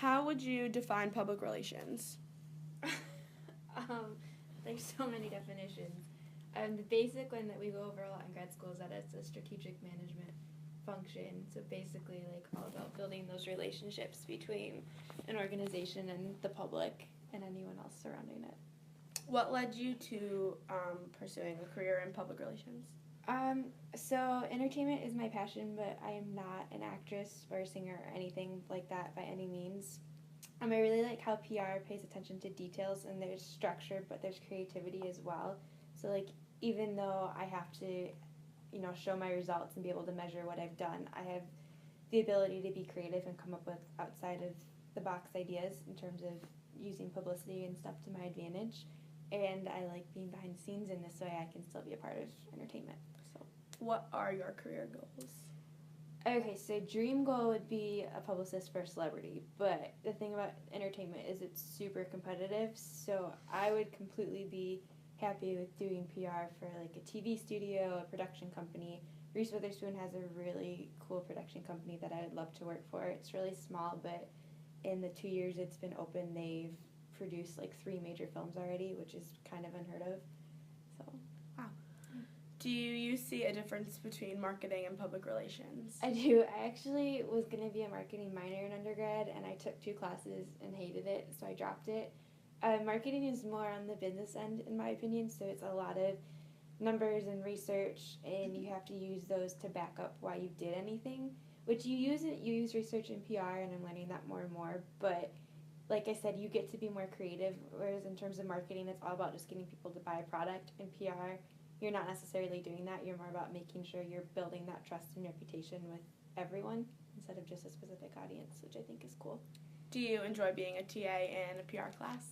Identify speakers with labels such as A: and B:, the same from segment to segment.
A: How would you define public relations?
B: There's so many definitions. The basic one that we go over a lot in grad school is that it's a strategic management function. So basically, like, all about building those relationships between an organization and the public and anyone else surrounding it.
A: What led you to pursuing a career in public relations?
B: So entertainment is my passion, but I am not an actress or a singer or anything like that by any means. I really like how PR pays attention to details, and there's structure, but there's creativity as well. So, like, even though I have to, show my results and be able to measure what I've done, I have the ability to be creative and come up with outside of the box ideas in terms of using publicity and stuff to my advantage. And I like being behind the scenes in this way I can still be a part of entertainment. So,
A: what are your career goals?
B: Okay, so dream goal would be a publicist for a celebrity, but the thing about entertainment is it's super competitive, so I would completely be happy with doing PR for like a TV studio, a production company. Reese Witherspoon has a really cool production company that I would love to work for. It's really small, but in the 2 years it's been open, they've produced like 3 major films already, which is kind of unheard of. So,
A: wow. Do you see a difference between marketing and public relations?
B: I do. I actually was going to be a marketing minor in undergrad, and I took 2 classes and hated it, so I dropped it. Marketing is more on the business end, in my opinion, so it's a lot of numbers and research, and you have to use those to back up why you did anything, which you use research in PR, and I'm learning that more and more, but like I said, you get to be more creative, whereas in terms of marketing, it's all about just getting people to buy a product. In PR, you're not necessarily doing that. You're more about making sure you're building that trust and reputation with everyone instead of just a specific audience, which I think is cool.
A: Do you enjoy being a TA in a PR class?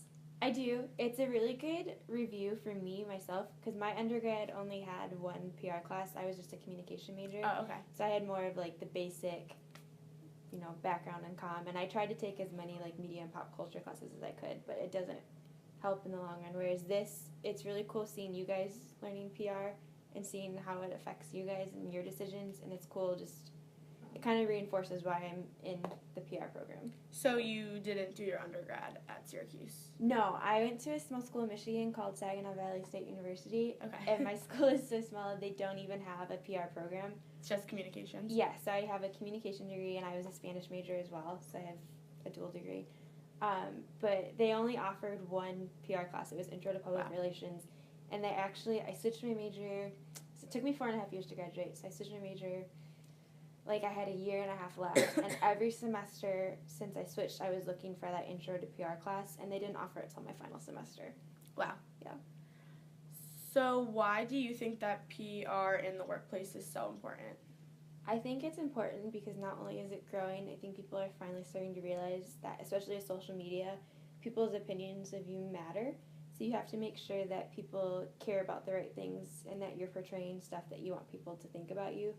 B: I do. It's a really good review for me, myself, because my undergrad only had 1 PR class. I was just a communication major.
A: Oh, okay.
B: So I had more of like the basic, background and comm, and I tried to take as many like media and pop culture classes as I could, but it doesn't help in the long run. Whereas this, it's really cool seeing you guys learning PR and seeing how it affects you guys and your decisions, and it's cool just, it kind of reinforces why I'm in the PR program.
A: So you didn't do your undergrad at Syracuse?
B: No, I went to a small school in Michigan called Saginaw Valley State University,
A: Okay.
B: and my school is so small they don't even have a PR program.
A: It's just communications?
B: Yes, I have a communication degree, and I was a Spanish major as well, so I have a dual degree. But they only offered 1 PR class. It was Intro to Public Relations, and I switched my major. So it took me 4.5 years to graduate, so I switched my major. Like, I had a year and a half left, and every semester since I switched, I was looking for that Intro to PR class, and they didn't offer it till my final semester.
A: Wow.
B: Yeah.
A: So why do you think that PR in the workplace is so important?
B: I think it's important because not only is it growing, I think people are finally starting to realize that, especially with social media, people's opinions of you matter. So you have to make sure that people care about the right things and that you're portraying stuff that you want people to think about you.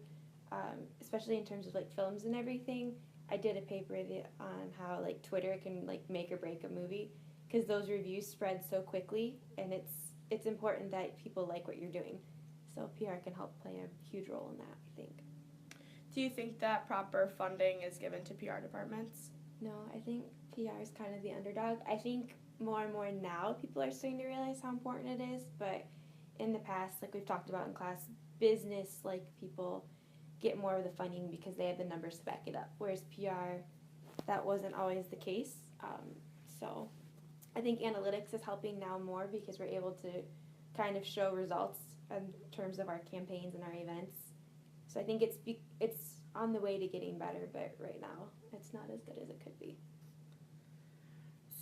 B: Especially in terms of like films and everything. I did a paper on how like Twitter can like make or break a movie because those reviews spread so quickly, and it's important that people like what you're doing. So PR can help play a huge role in that, I think.
A: Do you think that proper funding is given to PR departments?
B: No, I think PR is kind of the underdog. I think more and more now people are starting to realize how important it is, but in the past, like we've talked about in class, business like people get more of the funding because they have the numbers to back it up, whereas PR, that wasn't always the case. So I think analytics is helping now more because we're able to kind of show results in terms of our campaigns and our events. So I think it's on the way to getting better, but right now it's not as good as it could be.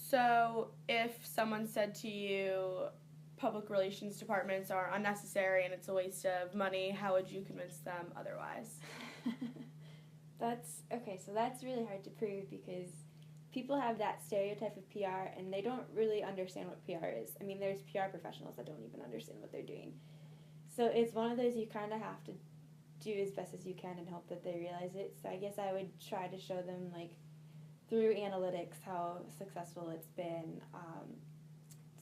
A: So if someone said to you, public relations departments are unnecessary and it's a waste of money, how would you convince them otherwise?
B: That's really hard to prove because people have that stereotype of PR and they don't really understand what PR is. I mean, there's PR professionals that don't even understand what they're doing. So it's one of those you kind of have to do as best as you can and hope that they realize it. So I guess I would try to show them, like, through analytics how successful it's been,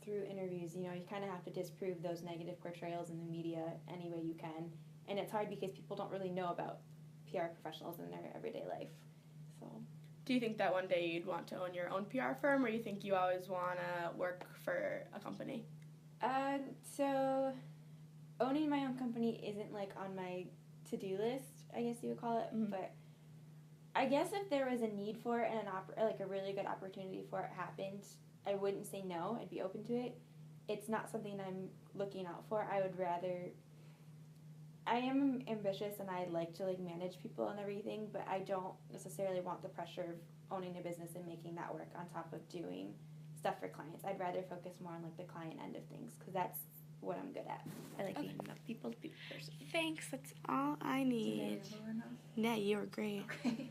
B: through interviews. You kind of have to disprove those negative portrayals in the media any way you can. And it's hard because people don't really know about PR professionals in their everyday life. So
A: Do you think that one day you'd want to own your own PR firm, or you think you always want to work for a company?
B: So owning my own company isn't like on my to-do list, I guess you would call it,
A: Mhm.
B: but I guess if there was a need for it and like a really good opportunity for it happened, I wouldn't say no. I'd be open to it. It's not something I'm looking out for. I would rather. I am ambitious and I like to like manage people and everything, but I don't necessarily want the pressure of owning a business and making that work on top of doing stuff for clients. I'd rather focus more on like the client end of things because that's what I'm good at. I like being a people person.
A: Thanks. That's all I
C: Did I
A: need.
C: ramble enough?
A: Yeah, you were great.
C: Okay.